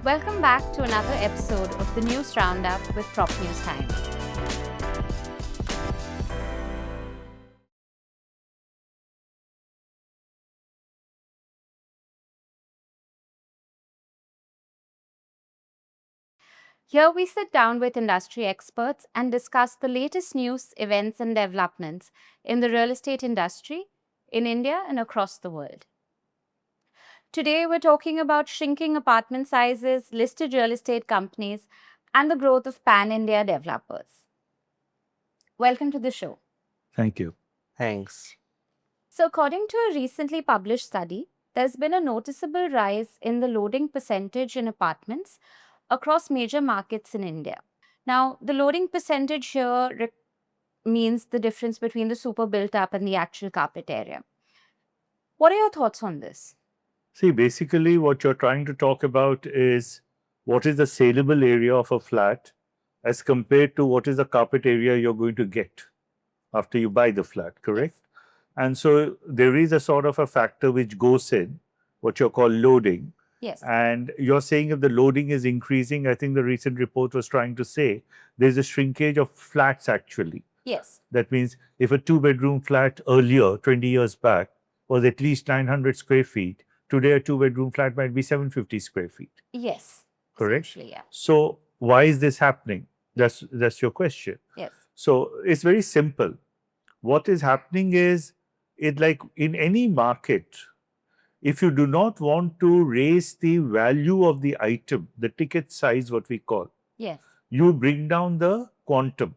Welcome back to another episode of the News Roundup with Prop News Time. Here we sit down with industry experts and discuss the latest news, events, and developments in the real estate industry in India and across the world. Today, we're talking about shrinking apartment sizes, listed real estate companies, and the growth of pan-India developers. Welcome to the show. Thank you. Thanks. So, according to a recently published study, there's been a noticeable rise in the loading percentage in apartments across major markets in India. Now, the loading percentage here means the difference between the super built up and the actual carpet area. What are your thoughts on this? See, basically, what you're trying to talk about is what is the saleable area of a flat as compared to what is the carpet area you're going to get after you buy the flat, correct? Yes. And so there is a sort of a factor which goes in, what you call loading. Yes. And you're saying if the loading is increasing, I think the recent report was trying to say there's a shrinkage of flats actually. Yes. That means if a two-bedroom flat earlier, 20 years back, was at least 900 square feet, today a two-bedroom flat might be 750 square feet. Yes. Correct? Essentially, yeah. So why is this happening? That's your question. Yes. So it's very simple. What is happening is, it like in any market, if you do not want to raise the value of the item, the ticket size, what we call, Yes. you bring down the quantum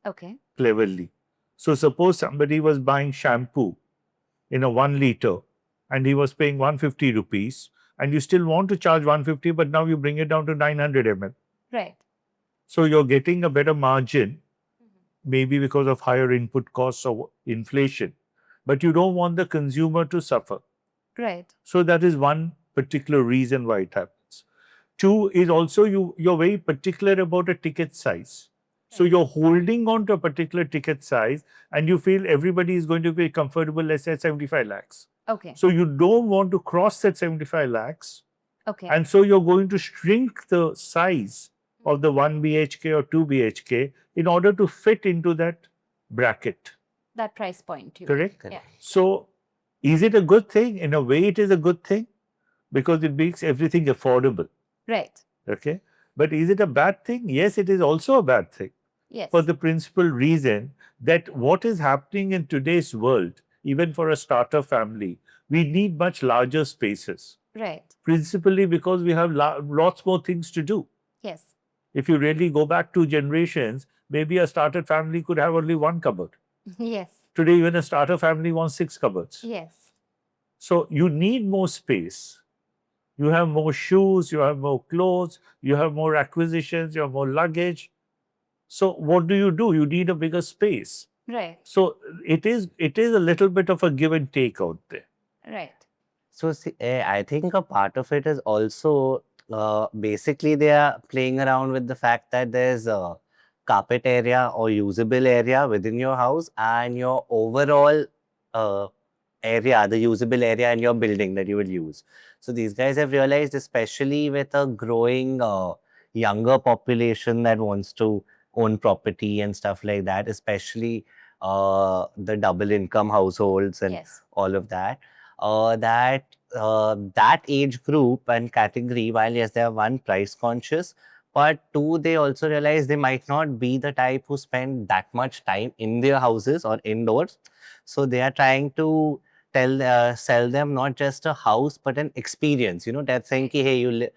Okay. cleverly. So suppose somebody was buying shampoo in a 1 liter and he was paying 150 rupees and you still want to charge 150, but now you bring it down to 900 ml. Right. So you're getting a better margin, maybe because of higher input costs or inflation, but you don't want the consumer to suffer. Right. So that is one particular reason why it happens. Two is also you're very particular about a ticket size. So you're holding on to a particular ticket size and you feel everybody is going to be comfortable, let's say 75 lakhs. Okay. So you don't want to cross that 75 lakhs. Okay. And so you're going to shrink the size of the 1 BHK or 2 BHK in order to fit into that bracket. That price point. Correct? Yeah. So is it a good thing? In a way, it is a good thing because it makes everything affordable. Right. Okay. But is it a bad thing? Yes, it is also a bad thing. Yes. For the principal reason that what is happening in today's world, even for a starter family, we need much larger spaces. Right. Principally because we have lots more things to do. Yes. If you really go back 2 generations, maybe a starter family could have only 1 cupboard. Yes. Today, even a starter family wants 6 cupboards. Yes. So you need more space. You have more shoes, you have more clothes, you have more acquisitions, you have more luggage. So what do? You need a bigger space. Right. So it is a little bit of a give and take out there. Right. So see, I think a part of it is also basically they are playing around with the fact that there's a carpet area or usable area within your house and your overall area, the usable area in your building that you will use. So these guys have realized, especially with a growing younger population that wants to own property and stuff like that, especially the double income households and Yes. all of that. That age group and category, while yes, they are one price conscious, but two, they also realize they might not be the type who spend that much time in their houses or indoors. So they are trying to sell them not just a house but an experience. You know, they're saying, ki, hey, you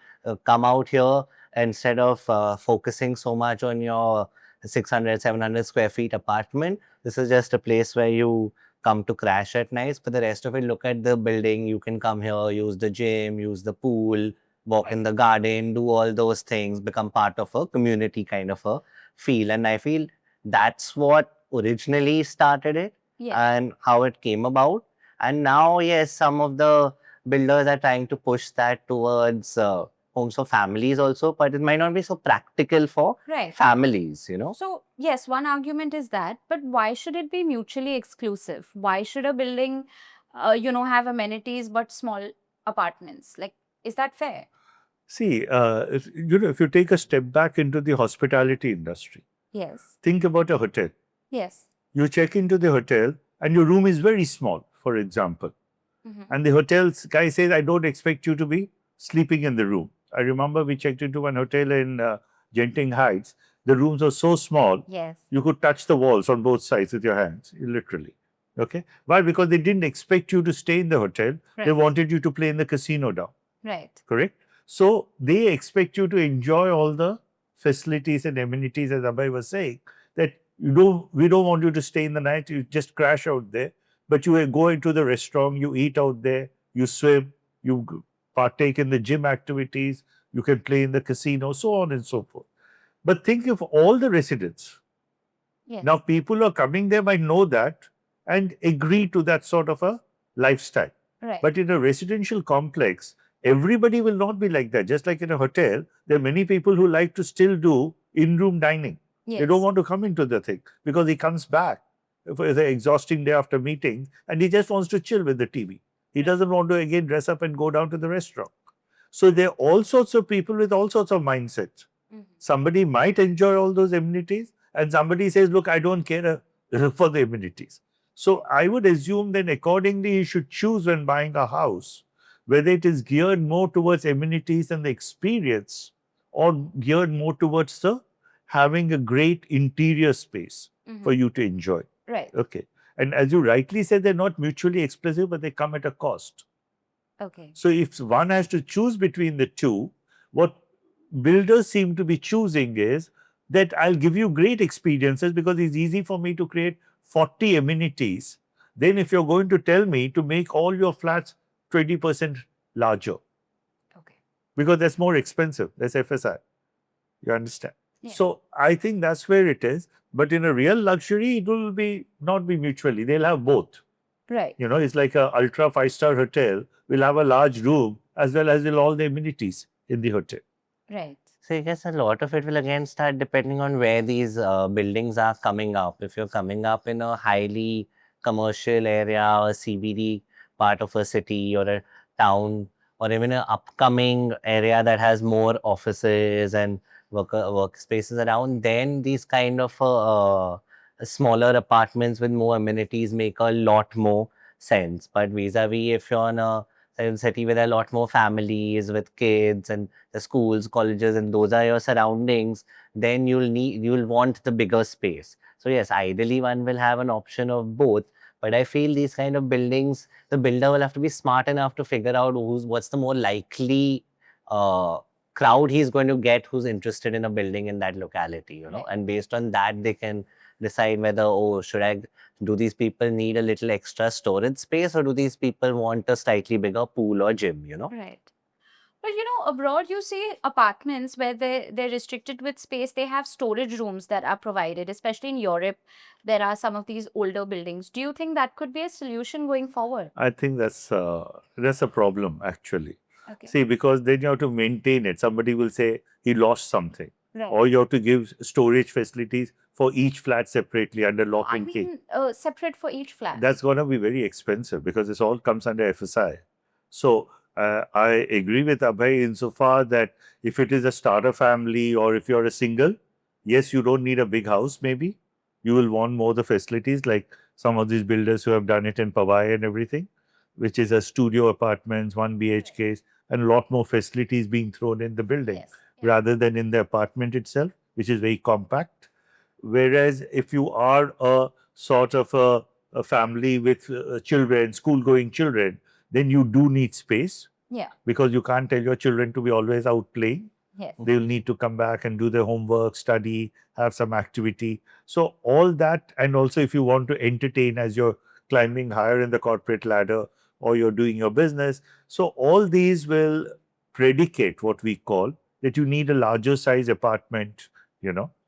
come out here instead of focusing so much on your 600, 700 square feet apartment. This is just a place where you come to crash at night. For the rest of it, look at the building. You can come here, use the gym, use the pool, walk in the garden, do all those things, become part of a community kind of a feel. And I feel that's what originally started it and how it came about. And now, yes, some of the builders are trying to push that towards homes for families also, but it might not be so practical for families, you know. So, yes, one argument is that, but why should it be mutually exclusive? Why should a building, have amenities but small apartments? Like, is that fair? See, if you take a step back into the hospitality industry, Yes. think about a hotel. Yes. You check into the hotel and your room is very small, for example. And the hotel's guy says, I don't expect you to be sleeping in the room. I remember we checked into one hotel in Genting Heights. The rooms were so small, Yes. you could touch the walls on both sides with your hands, literally. Okay? Why? Because they didn't expect you to stay in the hotel. They Right. wanted you to play in the casino down. Right. Correct? So they expect you to enjoy all the facilities and amenities, as Abhay was saying, that we don't want you to stay in the night, you just crash out there, but you go into the restaurant, you eat out there, you swim, you partake in the gym activities, you can play in the casino, so on and so forth. But think of all the residents. Yes. Now, people who are coming there might know that and agree to that sort of a lifestyle. Right. But in a residential complex, everybody will not be like that. Just like in a hotel, there are many people who like to still do in-room dining. Yes. They don't want to come into the thing because he comes back for the exhausting day after meetings and he just wants to chill with the TV. He doesn't want to again dress up and go down to the restaurant. So there are all sorts of people with all sorts of mindsets. Somebody might enjoy all those amenities and somebody says, look, I don't care for the amenities. So I would assume then accordingly you should choose when buying a house whether it is geared more towards amenities and the experience or geared more towards the having a great interior space for you to enjoy. Right. Okay. And as you rightly said, they're not mutually exclusive, but they come at a cost. Okay. So if one has to choose between the two, what builders seem to be choosing is that I'll give you great experiences because it's easy for me to create 40 amenities. Then if you're going to tell me to make all your flats 20% larger, Okay. because that's more expensive, that's FSI. You understand? Yeah. So I think that's where it is. But in a real luxury, it will be not be mutually. They'll have both. Right. It's like a ultra 5-star hotel will have a large room as well as will all the amenities in the hotel. Right. So I guess a lot of it will again start depending on where these buildings are coming up. If you're coming up in a highly commercial area or CBD part of a city or a town or even an upcoming area that has more offices and workspaces around, then these kind of smaller apartments with more amenities make a lot more sense. But vis-a-vis if you're in a city with a lot more families with kids and the schools, colleges, and those are your surroundings, then you'll want the bigger space. So yes, ideally one will have an option of both. But I feel these kind of buildings, the builder will have to be smart enough to figure out what's the more likely crowd he's going to get who's interested in a building in that locality, Right. and based on that they can decide whether, do these people need a little extra storage space or do these people want a slightly bigger pool or gym, Right. But abroad you see apartments where they're restricted with space. They have storage rooms that are provided, especially in Europe. There are some of these older buildings. Do you think that could be a solution going forward? I think that's a problem actually. Okay. See, because then you have to maintain it. Somebody will say he lost something, Right. or you have to give storage facilities for each flat separately under lock I and key. mean, separate for each flat. That's going to be very expensive because this all comes under FSI. So I agree with Abhay insofar that if it is a starter family or if you're a single, yes, you don't need a big house maybe. You will want more the facilities like some of these builders who have done it in Powai and everything, which is a studio apartments, 1 BHKs, and a lot more facilities being thrown in the building Yes. Yeah. rather than in the apartment itself, which is very compact. Whereas if you are a sort of a family with children, school going children, then you do need space Yeah. because you can't tell your children to be always out playing. Yes. They'll need to come back and do their homework, study, have some activity. So, all that, and also if you want to entertain as you're climbing higher in the corporate ladder or you're doing your business, so all these will predicate what we call that you need a larger size apartment.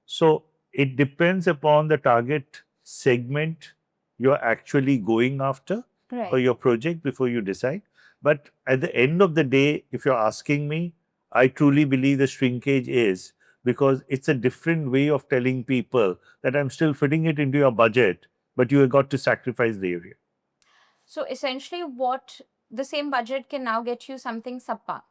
So, it depends upon the target segment you're actually going after Right. for your project before you decide. But at the end of the day, if you're asking me, I truly believe the shrinkage is because it's a different way of telling people that I'm still fitting it into your budget, but you have got to sacrifice the area. So essentially, what the same budget can now get you something subpar.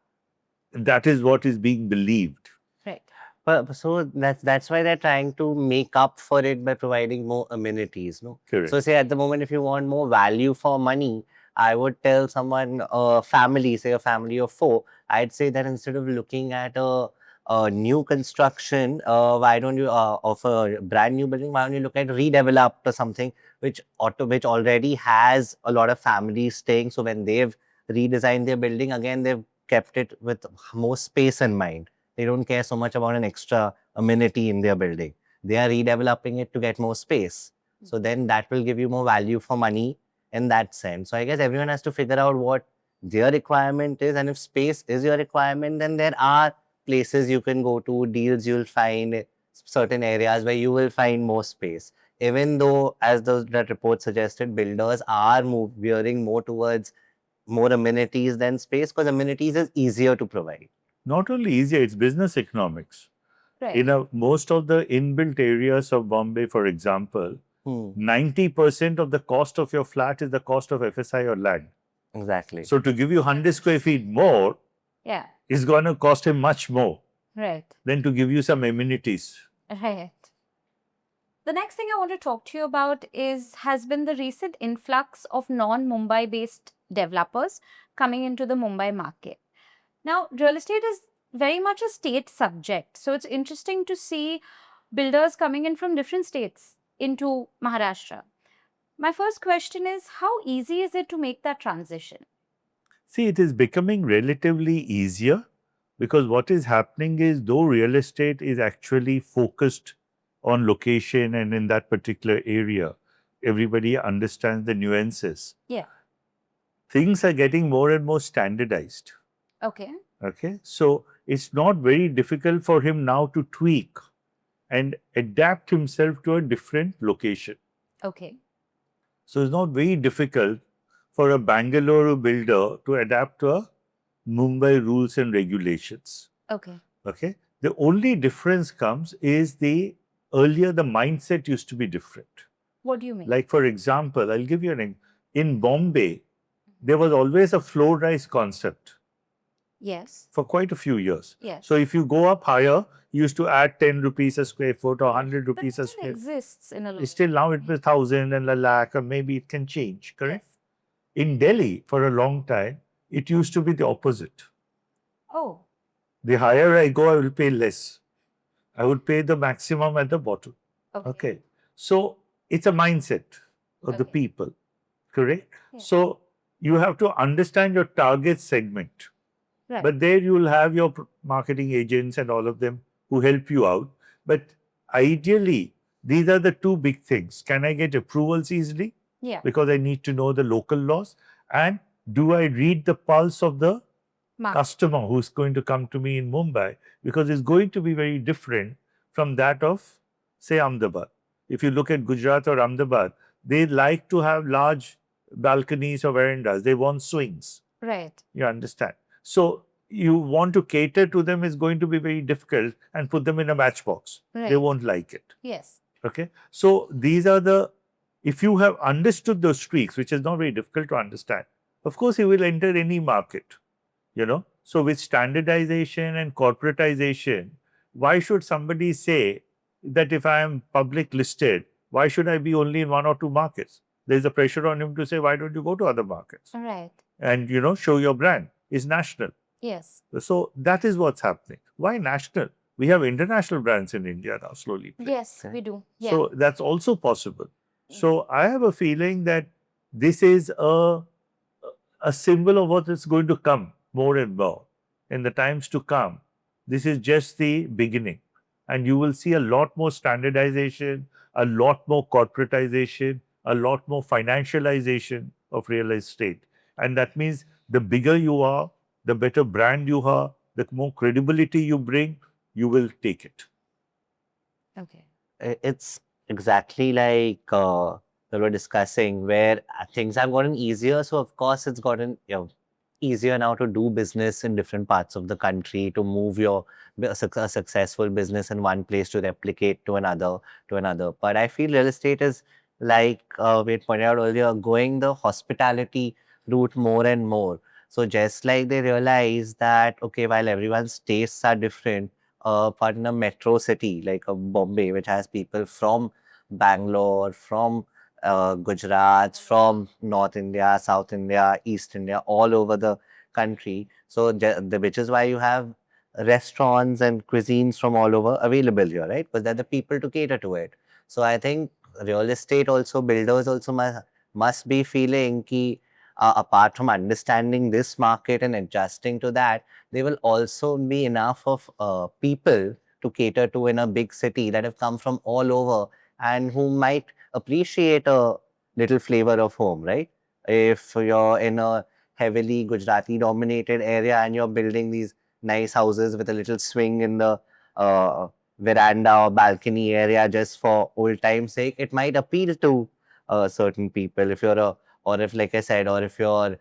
That is what is being believed. Right. But so that's why they're trying to make up for it by providing more amenities, no? Correct. So say at the moment, if you want more value for money, I would tell someone, a family, say a family of 4, I'd say that instead of looking at a new construction, why don't you of a brand new building, why don't you look at redeveloped or something which already has a lot of families staying. So when they've redesigned their building, again they've kept it with more space in mind. They don't care so much about an extra amenity in their building. They are redeveloping it to get more space. So then that will give you more value for money in that sense. So I guess everyone has to figure out what their requirement is. And if space is your requirement, then there are places you can go to, deals you'll find, certain areas where you will find more space. Even though, as that report suggested, builders are veering more towards more amenities than space, because amenities is easier to provide. Not only easier, it's business economics. Right. Most of the inbuilt areas of Bombay, for example, 90% of the cost of your flat is the cost of FSI or land. Exactly. So to give you 100 square feet more Yeah. is going to cost him much more Right. than to give you some amenities. Right. The next thing I want to talk to you about has been the recent influx of non-Mumbai based developers coming into the Mumbai market. Now, real estate is very much a state subject. So it's interesting to see builders coming in from different states into Maharashtra. My first question is, how easy is it to make that transition? See, it is becoming relatively easier because what is happening is, though real estate is actually focused on location and in that particular area, everybody understands the nuances. Yeah. Things are getting more and more standardized. Okay. Okay. So it's not very difficult for him now to tweak and adapt himself to a different location. Okay. So it's not very difficult for a Bangalore builder to adapt to a Mumbai rules and regulations. Okay. Okay. The only difference comes is earlier the mindset used to be different. What do you mean? Like, for example, I'll give you an example. In Bombay, there was always a floor rise concept Yes. for quite a few years. Yes. So if you go up higher, you used to add 10 rupees a square foot or 100 rupees That a still square. exists in a lot. Still now it was 1,000 and a lakh, or maybe it can change, correct? Yes. In Delhi, for a long time, it used to be the opposite. Oh. The higher I go, I will pay less. I would pay the maximum at the bottom. Okay. So it's a mindset of the Okay. people, correct? Yeah. So you have to understand your target segment. Right. But there you will have your marketing agents and all of them who help you out. But ideally, these are the two big things. Can I get approvals easily? Yeah. Because I need to know the local laws. And do I read the pulse of the Market. customer who's going to come to me in Mumbai? Because it's going to be very different from that of, say, Ahmedabad. If you look at Gujarat or Ahmedabad, they like to have large balconies or verandas. They want swings. Right. You understand? So you want to cater to them is going to be very difficult and put them in a matchbox. Right. They won't like it. Yes. Okay. So these are if you have understood those tweaks, which is not very difficult to understand, of course, you will enter any market, So with standardization and corporatization, why should somebody say that if I am public listed, why should I be only in one or two markets? There's a pressure on him to say, why don't you go to other markets? Right. And, show your brand. It's national. Yes. So that is what's happening. Why national? We have international brands in India now slowly. Yes, we do. Yeah. So that's also possible. So I have a feeling that this is a symbol of what is going to come more and more in the times to come. This is just the beginning. And you will see a lot more standardization, a lot more corporatization, a lot more financialization of real estate. And that means the bigger you are, the better brand you are, the more credibility you bring, you will take it. Okay. It's exactly like we were discussing, where things have gotten easier. So of course it's gotten easier now to do business in different parts of the country, to move a successful business in one place to replicate to another. But I feel real estate is, like we had pointed out earlier, going the hospitality route more and more. So just like they realize that, okay, while everyone's tastes are different, but in a metro city like a Bombay, which has people from Bangalore, from Gujarat, from North India, South India, East India, all over the country. So which is why you have restaurants and cuisines from all over available here, right? Because they're the people to cater to it. So I think real estate also, builders also must be feeling ki, apart from understanding this market and adjusting to that, there will also be enough of people to cater to in a big city that have come from all over and who might appreciate a little flavor of home, right? If you're in a heavily Gujarati dominated area and you're building these nice houses with a little swing in the uh, veranda or balcony area just for old time's sake, it might appeal to certain people. If you're a, or if, like I said, or if you're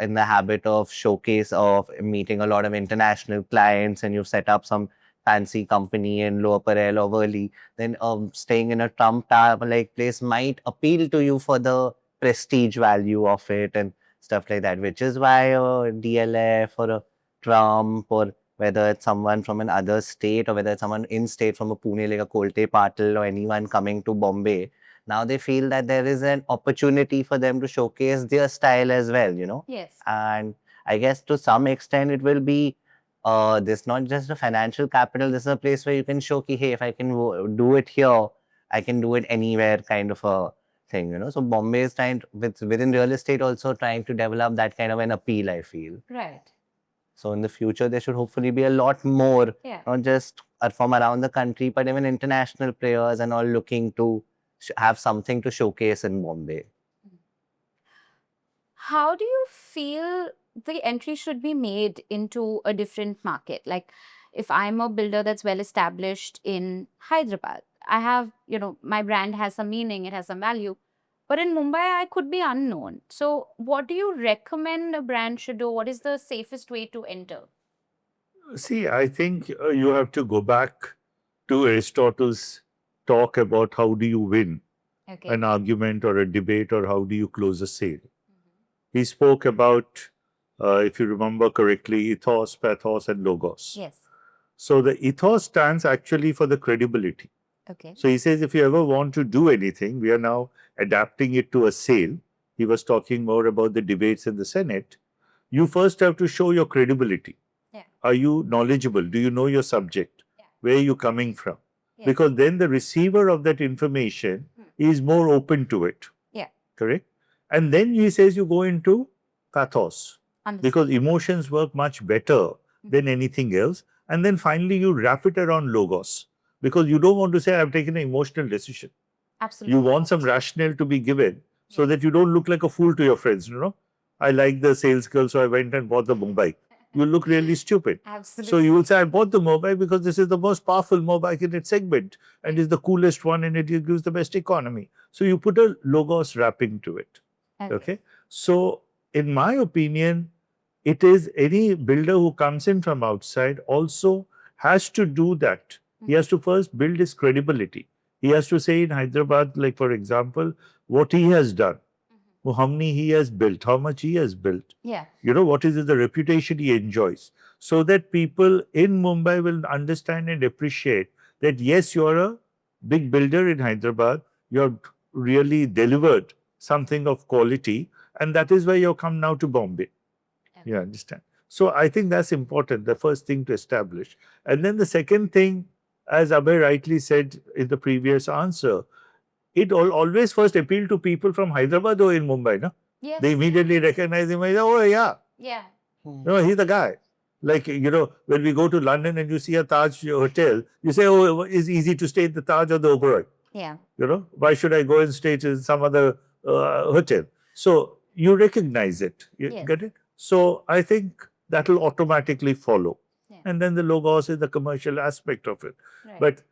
in the habit of showcase of meeting a lot of international clients and you've set up some fancy company in Lower Parel or Worli, then staying in a Trump Tower like place might appeal to you for the prestige value of it and stuff like that, which is why a DLF or a Trump, or whether it's someone from another state or whether it's someone in state from a Pune like a Kolte Patil or anyone coming to Bombay, now they feel that there is an opportunity for them to showcase their style as well, you know. Yes. And I guess to some extent it will be this not just a financial capital, this is a place where you can show ki, hey, if I can do it here, I can do it anywhere kind of a thing, you know. So Bombay is trying within real estate also trying to develop that kind of an appeal, I feel. Right. So in the future, there should hopefully be a lot more, Yeah. not just from around the country, but even international players and all looking to have something to showcase in Bombay. How do you feel the entry should be made into a different market? Like, if I'm a builder that's well established in Hyderabad, I have, my brand has some meaning, it has some value. But in Mumbai, I could be unknown. So, what do you recommend a brand should do? What is the safest way to enter? See, I think you have to go back to Aristotle's talk about how do you win Okay. an argument or a debate, or how do you close a sale. He spoke about, if you remember correctly, ethos, pathos, and logos. Yes. So the ethos stands actually for the credibility. Okay. So he says, if you ever want to do anything, we are now adapting it to a sale. He was talking more about the debates in the Senate. You first have to show your credibility. Yeah. Are you knowledgeable? Do you know your subject? Yeah. Where are you coming from? Yes. Because then the receiver of that information is more open to it. Yeah. Correct? And then he says you go into pathos. Understood. Because emotions work much better than anything else. And then finally you wrap it around logos. Because you don't want to say, I've taken an emotional decision. Absolutely. You want some rationale to be given so that you don't look like a fool to your friends, you know. I like the sales girl, so I went and bought the Mumbai. You look really stupid. Absolutely. So you will say, I bought the Mumbai because this is the most powerful Mumbai in its segment and is the coolest one and it gives the best economy. So you put a logos wrapping to it. Okay. So in my opinion, it is any builder who comes in from outside also has to do that. He has to first build his credibility. He has to say in Hyderabad, like for example, what he has done, how many he has built, how much he has built. Yeah. You know, what is the reputation he enjoys. So that people in Mumbai will understand and appreciate that yes, you're a big builder in Hyderabad. You're really delivered something of quality. And that is why you come now to Bombay. Okay. You understand? So I think that's important, the first thing to establish. And then the second thing, as Abhay rightly said in the previous answer, it always first appealed to people from Hyderabad or in Mumbai, no? Yes. They immediately recognize him as, oh yeah, Yeah. no, he's the guy. Like, you know, when we go to London and you see a Taj hotel, you say, oh, it's easy to stay at the Taj or the Oberoi. Yeah. You know, why should I go and stay in some other hotel? So you recognize it. You Yes. get it? So I think that will automatically follow. Yeah. And then the logos is the commercial aspect of it. Right. But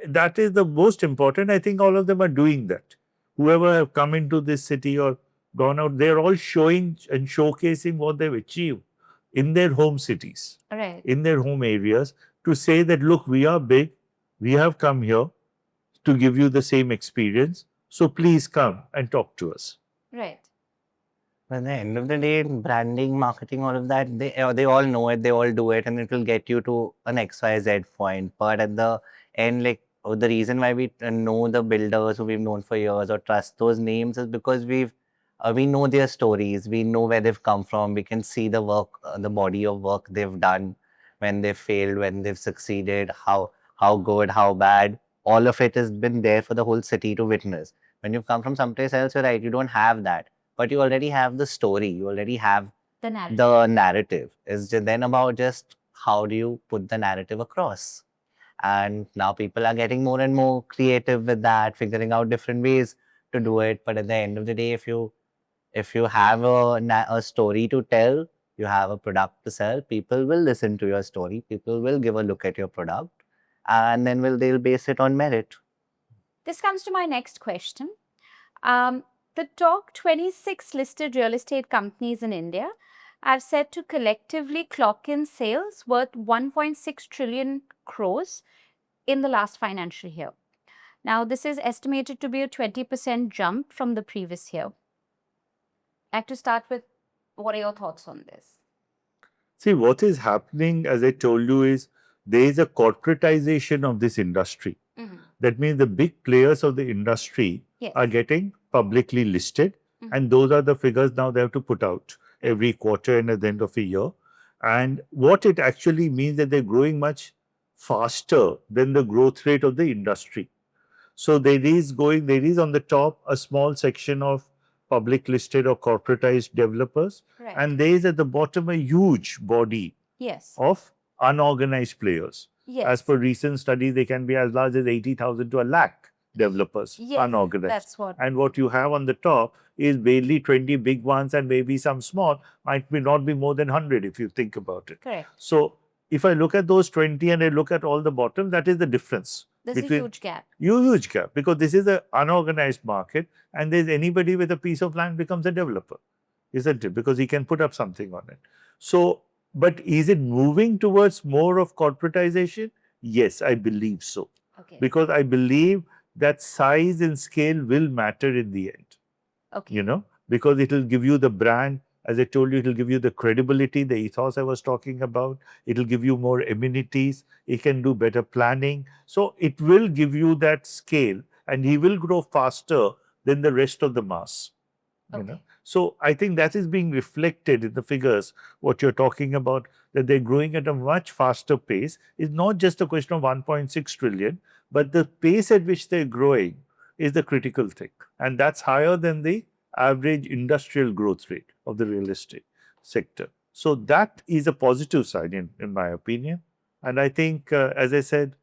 that is the most important. I think all of them are doing that. Whoever have come into this city or gone out, they're all showing and showcasing what they've achieved in their home cities, Right. in their home areas, to say that, look, we are big, we have come here to give you the same experience. So please come and talk to us. Right. At the end of the day, branding, marketing, all of that, they all know it, they all do it, and it will get you to an XYZ point. But at the end, like the reason why we know the builders who we've known for years or trust those names is because we know their stories, we know where they've come from, we can see the work, the body of work they've done, when they've failed, when they've succeeded, how good, how bad. All of it has been there for the whole city to witness. When you've come from someplace else, you're right, you don't have that, but you already have the story, you already have The narrative. the narrative. It's then about just how do you put the narrative across. And now people are getting more and more creative with that, figuring out different ways to do it. But at the end of the day, if you have a story to tell, you have a product to sell, people will listen to your story, people will give a look at your product, and then they'll base it on merit. This comes to my next question. The top 26 listed real estate companies in India are said to collectively clock in sales worth 1.6 trillion crores in the last financial year. Now, this is estimated to be a 20% jump from the previous year. I'd like to start with, what are your thoughts on this? See, what is happening, as I told you, is there is a corporatization of this industry. That means the big players of the industry Yes. are getting publicly listed, and those are the figures now they have to put out every quarter and at the end of a year. And what it actually means that they're growing much faster than the growth rate of the industry. So there is on the top a small section of public listed or corporatized developers, Right. and there is at the bottom a huge body Yes. of unorganized players. Yes. As per recent studies, they can be as large as 80,000 to a lakh developers, Yes, unorganized. that's what. And what you have on the top is barely 20 big ones and maybe some small, not be more than 100 if you think about it. Correct. So if I look at those 20 and I look at all the bottom, that is the difference. There's a huge gap. Huge gap, because this is an unorganized market, and there's anybody with a piece of land becomes a developer, isn't it? Because he can put up something on it. So, but is it moving towards more of corporatization? Yes, I believe so. Okay. Because I believe that size and scale will matter in the end. Okay. Because it will give you the brand. As I told you, it will give you the credibility, the ethos I was talking about. It will give you more amenities. It can do better planning. So it will give you that scale, and he will grow faster than the rest of the mass. Okay. So I think that is being reflected in the figures, what you're talking about, that they're growing at a much faster pace. It's not just a question of 1.6 trillion, but the pace at which they're growing is the critical thing. And that's higher than the average industrial growth rate of the real estate sector. So that is a positive side, in my opinion. And I think, as I said,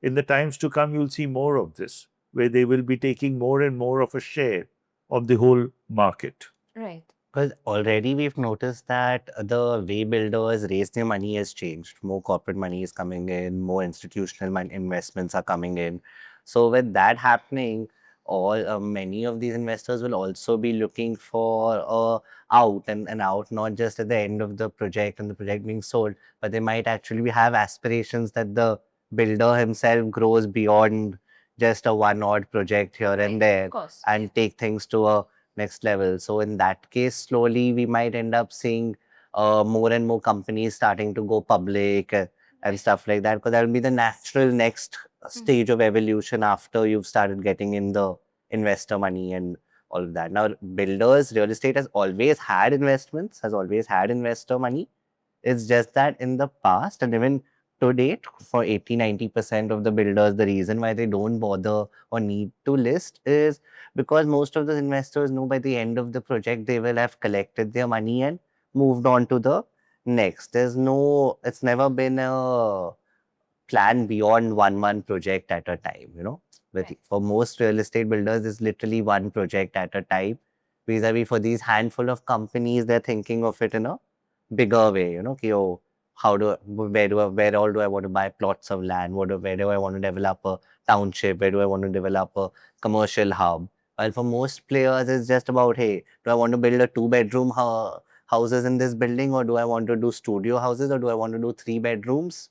in the times to come, you'll see more of this, where they will be taking more and more of a share of the whole market. Right. Because already we've noticed that the way builders raise their money has changed. More corporate money is coming in, more institutional investments are coming in. So with that happening, many of these investors will also be looking for out and out, not just at the end of the project and the project being sold, but they might actually have aspirations that the builder himself grows beyond just a one odd project here Right, and there, of course. and take things to a next level. So in that case, slowly we might end up seeing more and more companies starting to go public and stuff like that, because that will be the natural next stage of evolution after you've started getting in the investor money and all of that. Now, builders, real estate has always had investments, has always had investor money. It's just that in the past, and even to date, for 80-90% of the builders, the reason why they don't bother or need to list is because most of the investors know by the end of the project, they will have collected their money and moved on to the next. It's never been a plan beyond one project at a time, Right. For most real estate builders, it's literally one project at a time. Vis-a-vis for these handful of companies, they're thinking of it in a bigger way, ki, oh, where all do I want to buy plots of land? Where do I want to develop a township? Where do I want to develop a commercial hub? While for most players, it's just about, hey, do I want to build a 2-bedroom houses in this building, or do I want to do studio houses, or do I want to do 3 bedrooms?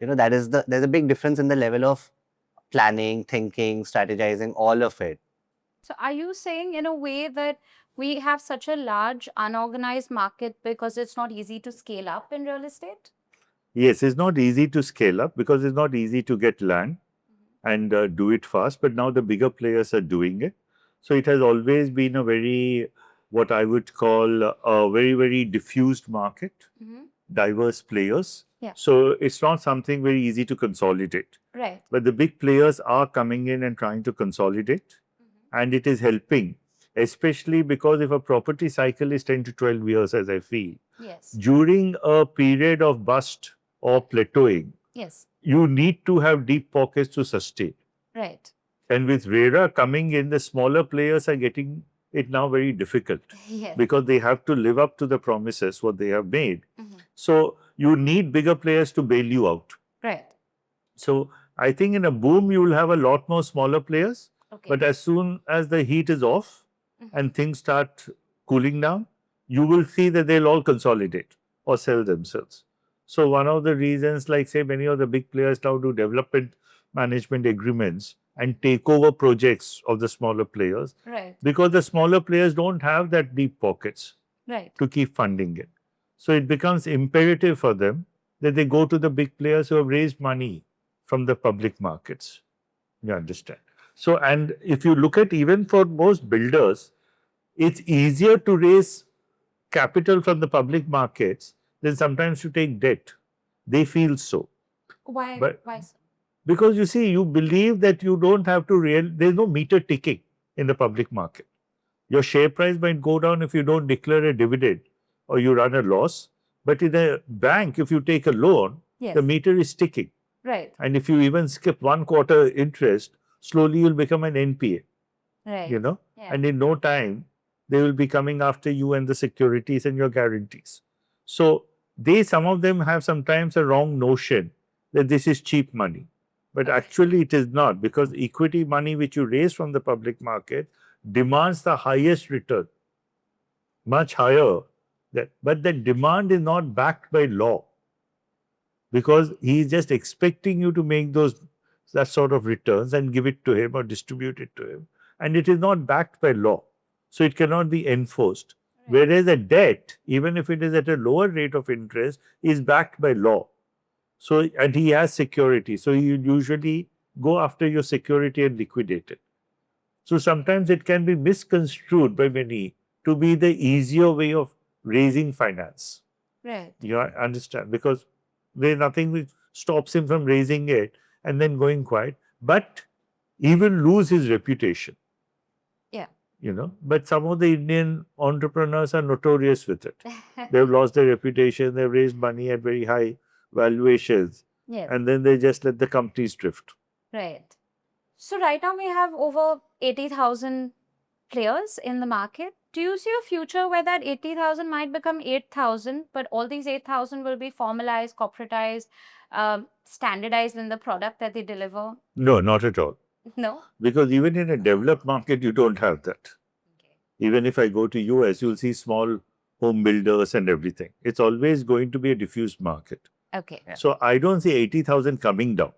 There's a big difference in the level of planning, thinking, strategizing, all of it. So are you saying in a way that we have such a large unorganized market because it's not easy to scale up in real estate? Yes, it's not easy to scale up because it's not easy to get land and do it fast. But now the bigger players are doing it. So it has always been a very, what I would call a very, very diffused market, diverse players. Yeah. So it's not something very easy to consolidate. Right. But the big players are coming in and trying to consolidate, and it is helping, especially because if a property cycle is 10 to 12 years, as I feel, Yes. during a period of bust or plateauing, Yes. you need to have deep pockets to sustain. Right. And with RERA coming in, the smaller players are getting it now very difficult Yes. because they have to live up to the promises what they have made. So you need bigger players to bail you out. Right. So I think in a boom, you will have a lot more smaller players. Okay. But as soon as the heat is off and things start cooling down, you will see that they'll all consolidate or sell themselves. So one of the reasons, like say many of the big players now do development management agreements and take over projects of the smaller players, Right. because the smaller players don't have that deep pockets Right. to keep funding it. So it becomes imperative for them that they go to the big players who have raised money from the public markets. You understand? So, and if you look at even for most builders, it's easier to raise capital from the public markets than sometimes to take debt. They feel so. Why? But- Why so? Because you see, you believe that you don't have to there's no meter ticking in the public market. Your share price might go down if you don't declare a dividend or you run a loss. But in a bank, if you take a loan, Yes. the meter is ticking. Right. And if you even skip 1/4 interest, slowly you'll become an NPA, Right. you know. Yeah. And in no time, they will be coming after you and the securities and your guarantees. So some of them have sometimes a wrong notion that this is cheap money. But actually it is not, because equity money which you raise from the public market demands the highest return, much higher. But that demand is not backed by law, because he is just expecting you to make that sort of returns and give it to him or distribute it to him. And it is not backed by law. So it cannot be enforced. Right. Whereas a debt, even if it is at a lower rate of interest, is backed by law. So, and he has security. So you usually go after your security and liquidate it. So sometimes it can be misconstrued by many to be the easier way of raising finance. Right. You understand? Because there's nothing which stops him from raising it and then going quiet. But he will lose his reputation. Yeah. You know, but some of the Indian entrepreneurs are notorious with it. They've lost their reputation, they've raised money at very high valuations, Yes. and then they just let the companies drift. Right. So right now we have over 80,000 players in the market. Do you see a future where that 80,000 might become 8,000, but all these 8,000 will be formalized, corporatized, standardized in the product that they deliver? No, not at all. No? Because even in a developed market, you don't have that. Okay. Even if I go to US, you'll see small home builders and everything. It's always going to be a diffused market. Okay. Yeah. So I don't see 80,000 coming down.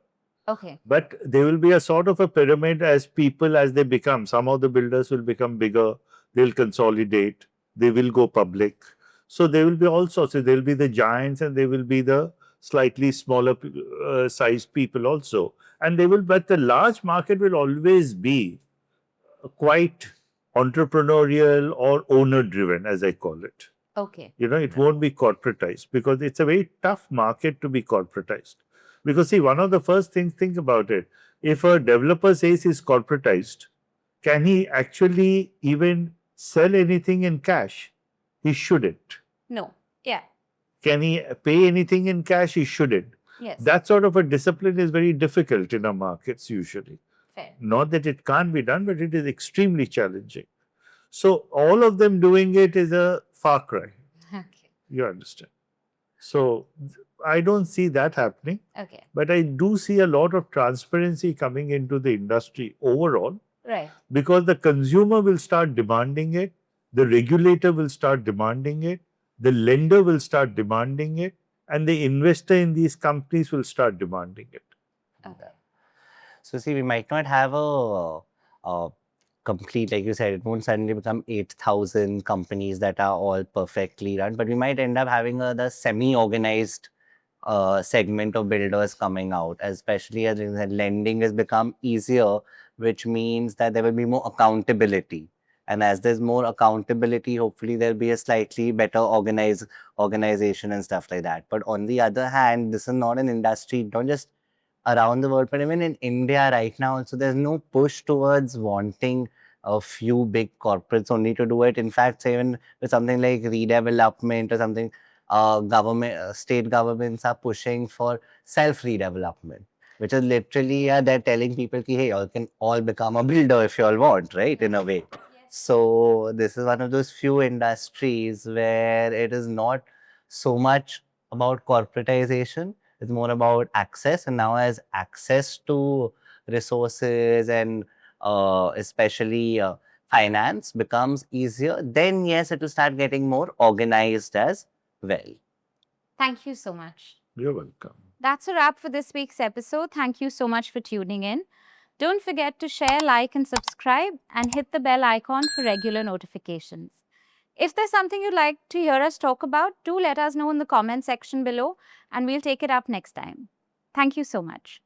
Okay. But there will be a sort of a pyramid as they become. Some of the builders will become bigger, they'll consolidate, they will go public. So there will be all sorts. There will be the giants and there will be the slightly smaller sized people also. And but the large market will always be quite entrepreneurial or owner driven, as I call it. Okay. You know, it won't be corporatized, because it's a very tough market to be corporatized. Because see, one of the first things, think about it. If a developer says he's corporatized, can he actually even sell anything in cash? He shouldn't. No. Yeah. Can he pay anything in cash? He shouldn't. Yes. That sort of a discipline is very difficult in our markets usually. Fair. Not that it can't be done, but it is extremely challenging. So all of them doing it is a far cry. Okay. You understand? So I don't see that happening, Okay. but I do see a lot of transparency coming into the industry overall, Right. because the consumer will start demanding it, the regulator will start demanding it, the lender will start demanding it, and the investor in these companies will start demanding it. Okay. So see, we might not have a complete, like you said, it won't suddenly become 8,000 companies that are all perfectly run, but we might end up having the semi-organized segment of builders coming out, especially as lending has become easier, which means that there will be more accountability. And as there's more accountability, hopefully there'll be a slightly better organization and stuff like that. But on the other hand, this is not an industry, not just around the world, but even in India right now, also there's no push towards wanting a few big corporates only to do it. In fact, say even with something like redevelopment or something, state governments are pushing for self redevelopment, which is literally they're telling people, ki, hey, you all can all become a builder if you all want, right? In a way. So this is one of those few industries where it is not so much about corporatization. It's more about access. And now as access to resources and especially finance becomes easier, then yes, it will start getting more organized as well. Thank you so much. You're welcome. That's a wrap for this week's episode. Thank you so much for tuning in. Don't forget to share, like, and subscribe, and hit the bell icon for regular notifications. If there's something you'd like to hear us talk about, do let us know in the comment section below, and we'll take it up next time. Thank you so much.